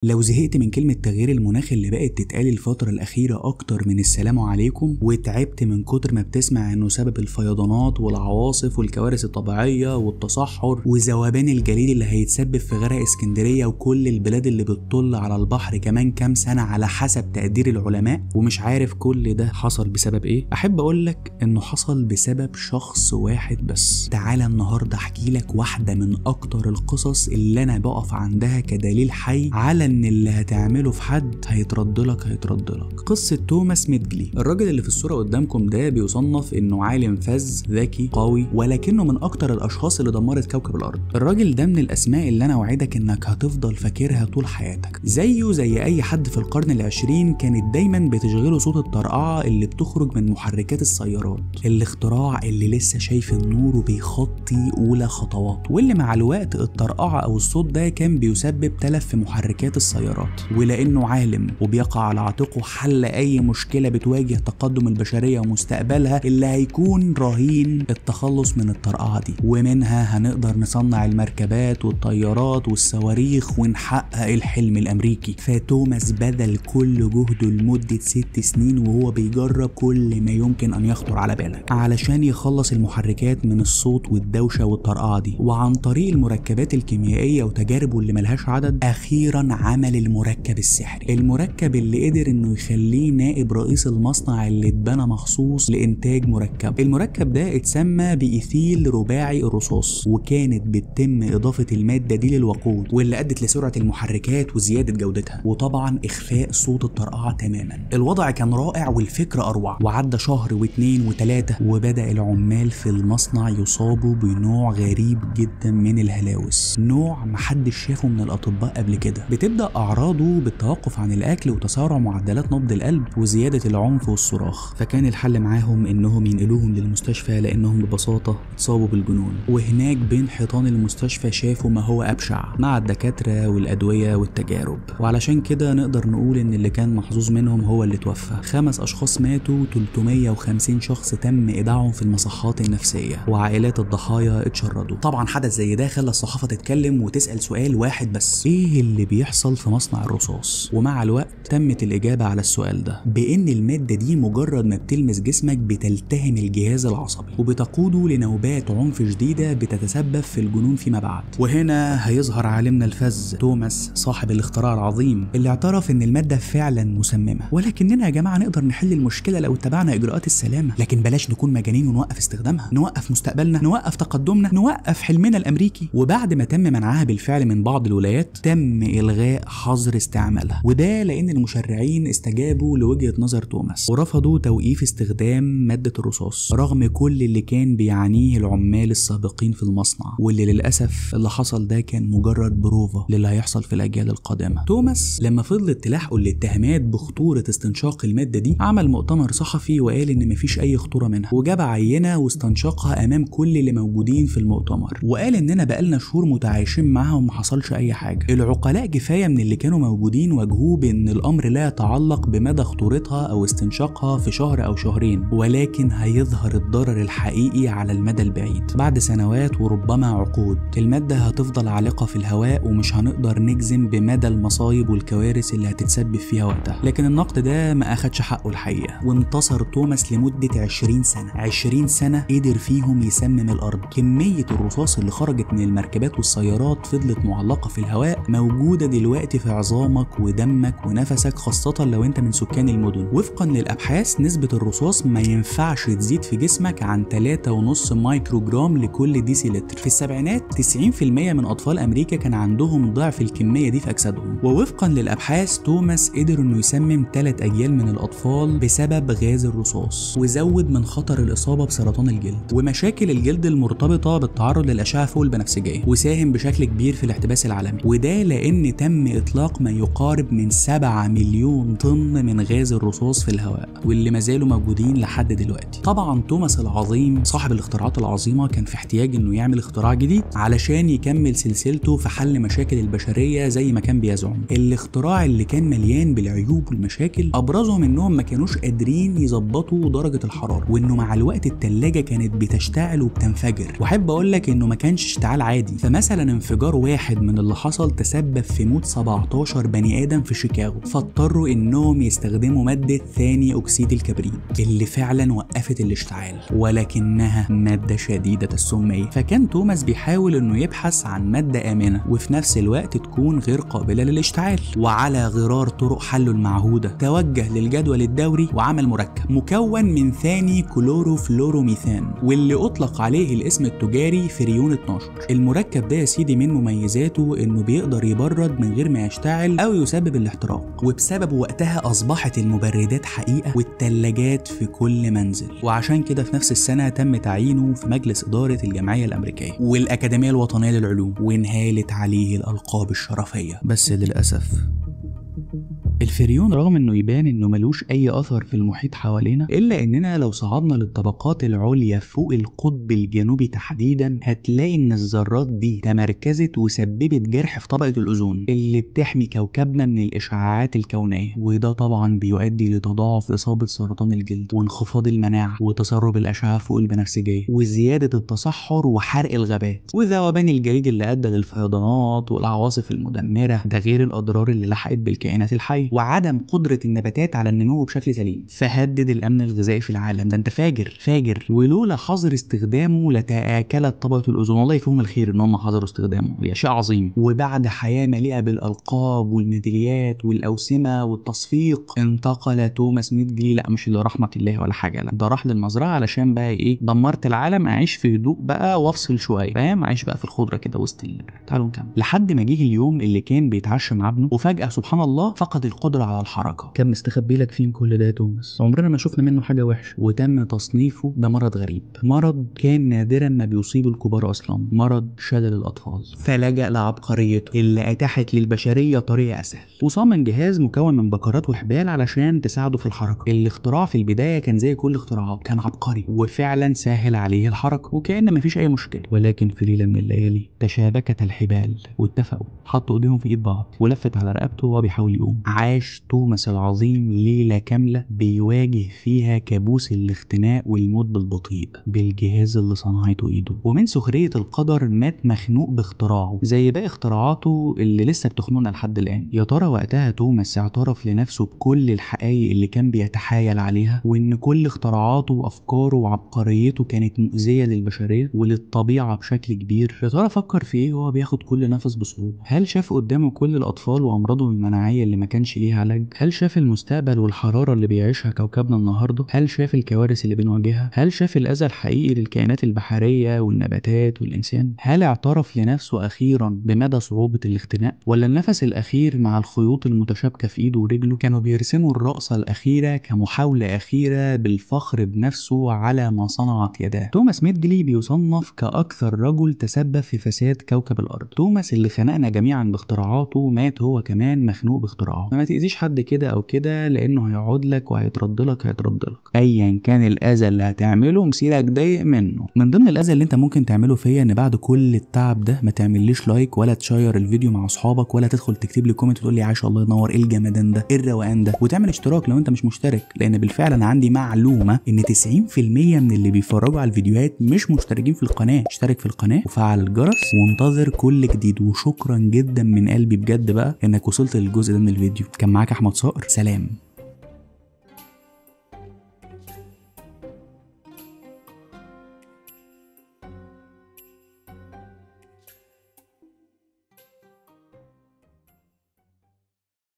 لو زهقت من كلمة تغيير المناخ اللي بقت تتقال الفترة الأخيرة أكتر من السلام عليكم، وتعبت من كتر ما بتسمع إنه سبب الفيضانات والعواصف والكوارث الطبيعية والتصحر وذوبان الجليد اللي هيتسبب في غرق اسكندرية وكل البلاد اللي بتطل على البحر كمان كام سنة على حسب تقدير العلماء، ومش عارف كل ده حصل بسبب إيه؟ أحب أقولك إنه حصل بسبب شخص واحد بس. تعالى النهاردة أحكي لك واحدة من أكتر القصص اللي أنا بقف عندها كدليل حي على ان اللي هتعمله في حد هيتردلك. قصة توماس ميدجلي. الراجل اللي في الصورة قدامكم ده بيصنف انه عالم فذ ذكي قوي، ولكنه من اكتر الاشخاص اللي دمرت كوكب الارض. الراجل ده من الاسماء اللي انا اوعدك انك هتفضل فاكرها طول حياتك. زيه زي اي حد في القرن العشرين كانت دايما بتشغله صوت الطرقعة اللي بتخرج من محركات السيارات، الاختراع اللي لسه شايف النور وبيخطي اولى خطوات، واللي مع الوقت الطرقعة او الصوت ده كان بيسبب تلف في محركات السيارات. ولانه عالم وبيقع على عاتقه حل اي مشكله بتواجه تقدم البشريه ومستقبلها اللي هيكون رهين التخلص من الطرقعه دي، ومنها هنقدر نصنع المركبات والطيارات والصواريخ ونحقق الحلم الامريكي. فتوماس بذل كل جهده لمده 6 سنين وهو بيجرب كل ما يمكن ان يخطر على بالك علشان يخلص المحركات من الصوت والدوشه والطرقعه دي. وعن طريق المركبات الكيميائيه وتجاربه اللي ملهاش عدد، اخيرا عمل المركب السحري، المركب اللي قدر انه يخليه نائب رئيس المصنع اللي اتبنى مخصوص لانتاج مركب. المركب ده اتسمى بايثيل رباعي الرصاص، وكانت بتتم اضافه الماده دي للوقود، واللي ادت لسرعه المحركات وزياده جودتها، وطبعا اخفاء صوت الطرقعه تماما. الوضع كان رائع والفكره اروع. وعدى شهر واثنين وثلاثه وبدا العمال في المصنع يصابوا بنوع غريب جدا من الهلاوس، نوع محدش شافه من الاطباء قبل كده. بتبدأ أعراضه بالتوقف عن الأكل وتسارع معدلات نبض القلب وزيادة العنف والصراخ. فكان الحل معاهم إنهم ينقلوهم للمستشفى لأنهم ببساطة اتصابوا بالجنون. وهناك بين حيطان المستشفى شافوا ما هو أبشع مع الدكاترة والأدوية والتجارب. وعلشان كده نقدر نقول إن اللي كان محظوظ منهم هو اللي توفى. 5 أشخاص ماتوا، 350 شخص تم إيداعهم في المصحات النفسية، وعائلات الضحايا اتشردوا. طبعا حدث زي ده خلى الصحافة تتكلم وتسأل سؤال واحد بس: إيه اللي بيحصل في مصنع الرصاص؟ ومع الوقت تمت الإجابة على السؤال ده بإن المادة دي مجرد ما بتلمس جسمك بتلتهم الجهاز العصبي وبتقوده لنوبات عنف شديدة بتتسبب في الجنون فيما بعد. وهنا هيظهر عالمنا الفذ توماس صاحب الاختراع العظيم اللي اعترف إن المادة فعلا مسممة، ولكننا يا جماعة نقدر نحل المشكلة لو اتبعنا إجراءات السلامة، لكن بلاش نكون مجانين ونوقف استخدامها، نوقف مستقبلنا، نوقف تقدمنا، نوقف حلمنا الأمريكي. وبعد ما تم منعها بالفعل من بعض الولايات، تم إلغاء حظر استعمالها، وده لأن المشرعين استجابوا لوجهة نظر توماس ورفضوا توقيف استخدام مادة الرصاص رغم كل اللي كان بيعانيه العمال السابقين في المصنع، واللي للأسف اللي حصل ده كان مجرد بروفا للي هيحصل في الأجيال القادمة. توماس لما فضلت تلاحقه الاتهامات بخطورة استنشاق المادة دي، عمل مؤتمر صحفي وقال إن مفيش أي خطورة منها، وجاب عينة واستنشقها أمام كل اللي موجودين في المؤتمر، وقال إننا بقالنا شهور متعايشين معاها وما حصلش أي حاجة. العقلاء كفاية من اللي كانوا موجودين واجهوه بان الامر لا يتعلق بمدى خطورتها او استنشاقها في شهر او شهرين، ولكن هيظهر الضرر الحقيقي على المدى البعيد بعد سنوات وربما عقود. المادة هتفضل عالقة في الهواء ومش هنقدر نجزم بمدى المصايب والكوارث اللي هتتسبب فيها وقتها. لكن النقد ده ما اخدش حقه الحقيقة، وانتصر توماس لمدة 20 سنة. 20 سنة قدر فيهم يسمم الارض. كمية الرصاص اللي خرجت من المركبات والسيارات فضلت معلقة في الهواء موجودة دلوقتي في عظامك ودمك ونفسك، خاصة لو انت من سكان المدن. وفقا للأبحاث نسبة الرصاص ما ينفعش تزيد في جسمك عن 3.5 مايكروجرام لكل ديسيلتر. في السبعينات 90% من أطفال أمريكا كان عندهم ضعف الكمية دي في أجسادهم. ووفقا للأبحاث توماس قدر انه يسمم 3 أجيال من الأطفال بسبب غاز الرصاص، وزود من خطر الإصابة بسرطان الجلد ومشاكل الجلد المرتبطة بالتعرض للأشعة فوق البنفسجية، وساهم بشكل كبير في الاحتباس العالمي. وده لأن تم إطلاق ما يقارب من 7 مليون طن من غاز الرصاص في الهواء، واللي ما زالوا موجودين لحد دلوقتي. طبعا توماس العظيم صاحب الاختراعات العظيمة كان في احتياج انه يعمل اختراع جديد علشان يكمل سلسلته في حل مشاكل البشرية زي ما كان بيزعم. الاختراع اللي كان مليان بالعيوب والمشاكل ابرزهم انهم ما كانوش قادرين يظبطوا درجة الحرارة، وانه مع الوقت التلاجة كانت بتشتعل وبتنفجر. واحب اقول لك انه ما كانش اشتعال عادي، فمثلا انفجار واحد من اللي حصل تسبب في موت 17 بني ادم في شيكاغو، فاضطروا انهم يستخدموا ماده ثاني اكسيد الكبريت اللي فعلا وقفت الاشتعال، ولكنها ماده شديده السميه. فكان توماس بيحاول انه يبحث عن ماده امنه وفي نفس الوقت تكون غير قابله للاشتعال، وعلى غرار طرق حله المعهوده توجه للجدول الدوري وعمل مركب مكون من ثاني كلوروفلوروميثان واللي اطلق عليه الاسم التجاري فريون 12. المركب ده يا سيدي من مميزاته انه بيقدر يبرد من غير ما يشتعل او يسبب الاحتراق، وبسببه وقتها اصبحت المبردات حقيقه والثلاجات في كل منزل. وعشان كده في نفس السنه تم تعيينه في مجلس اداره الجمعيه الامريكيه والاكاديميه الوطنيه للعلوم، وانهالت عليه الالقاب الشرفيه. بس للاسف الفريون رغم انه يبان انه ملوش اي اثر في المحيط حوالينا، الا اننا لو صعدنا للطبقات العليا فوق القطب الجنوبي تحديدا هتلاقي ان الذرات دي تمركزت وسببت جرح في طبقة الاوزون اللي بتحمي كوكبنا من الاشعاعات الكونية، وده طبعا بيؤدي لتضاعف اصابة سرطان الجلد وانخفاض المناعة وتسرب الاشعة فوق البنفسجية وزيادة التصحر وحرق الغابات وذوبان الجليد اللي ادى للفيضانات والعواصف المدمرة، ده غير الاضرار اللي لحقت بالكائنات الحية وعدم قدرة النباتات على النمو بشكل سليم، فهدد الامن الغذائي في العالم. ده انت فاجر ولولا حظر استخدامه لتآكلت طبقة الاوزون. والله يفهم الخير ان هم حظروا استخدامه، دي شيء عظيم. وبعد حياة مليئة بالالقاب والميداليات والاوسمة والتصفيق انتقل توماس ميدلي، لا مش لرحمة الله ولا حاجة، لا ده راح للمزرعة علشان بقى ايه، دمرت العالم، اعيش في هدوء بقى وافصل شوية، فاهم، اعيش بقى في الخضرة كده وسط تعالوا نكمل. لحد ما جه اليوم اللي كان بيتعشى مع ابنه وفجأة سبحان الله فقد القدرة على الحركة. كان مستخبي لك فين كل ده يا توماس؟ عمرنا ما شفنا منه حاجة وحشة. وتم تصنيفه بمرض غريب، مرض كان نادرا ما بيصيب الكبار اصلا، مرض شلل الاطفال. فلجأ لعبقريته اللي اتاحت للبشرية طريقة اسهل، وصمم جهاز مكون من بكرات وحبال علشان تساعده في الحركة. الاختراع في البداية كان زي كل اختراعات، كان عبقري وفعلا سهل عليه الحركة وكأن مفيش اي مشكلة. ولكن في ليلة من الليالي تشابكت الحبال واتفقوا، حطوا ايديهم في ايد بعض ولفت على رقبته وهو بيحاول يقوم. عاش توماس العظيم ليلة كاملة بيواجه فيها كابوس الاختناق والموت بالبطيء بالجهاز اللي صنعته ايده، ومن سخرية القدر مات مخنوق باختراعه زي باقي اختراعاته اللي لسه بتخنقنا لحد الان. يا ترى وقتها توماس اعترف لنفسه بكل الحقائق اللي كان بيتحايل عليها، وان كل اختراعاته وافكاره وعبقريته كانت مؤذية للبشرية وللطبيعة بشكل كبير؟ يا ترى فكر في ايه وهو بياخد كل نفس بصعوبة؟ هل شاف قدامه كل الاطفال وامراضهم المناعية اللي ما كانش ليها علاج؟ هل شاف المستقبل والحرارة اللي بيعيشها كوكبنا النهاردة؟ هل شاف الكوارث اللي بنواجهها؟ هل شاف الأذى الحقيقي للكائنات البحرية والنباتات والإنسان؟ هل اعترف لنفسه أخيرا بمدى صعوبة الاختناق؟ ولا النفس الأخير مع الخيوط المتشابكة في إيده ورجله كانوا بيرسموا الرقصة الأخيرة كمحاولة أخيرة بالفخر بنفسه على ما صنعت يداه؟ توماس ميدلي بيصنف كأكثر رجل تسبب في فساد كوكب الأرض. توماس اللي خنقنا جميعا باختراعاته مات هو كمان مخنوق باختراعه. ما تأذيش حد كده او كده لانه هيقعد لك وهيترد لك ايا كان الاذى اللي هتعمله مسيرك ضايق منه. من ضمن الاذى اللي انت ممكن تعمله فيا ان بعد كل التعب ده ما تعمليش لايك ولا تشير الفيديو مع اصحابك ولا تدخل تكتب لي كومنت وتقول لي عاش الله ينور، ايه الجمدان ده، ايه الروقان ده، وتعمل اشتراك لو انت مش مشترك، لان بالفعل انا عندي معلومه ان 90% من اللي بيتفرجوا على الفيديوهات مش مشتركين في القناه. اشترك في القناه وفعل الجرس وانتظر كل جديد. وشكرا جدا من قلبي بجد بقى انك وصلت للجزء ده من الفيديو. كان معاك احمد صقر، سلام.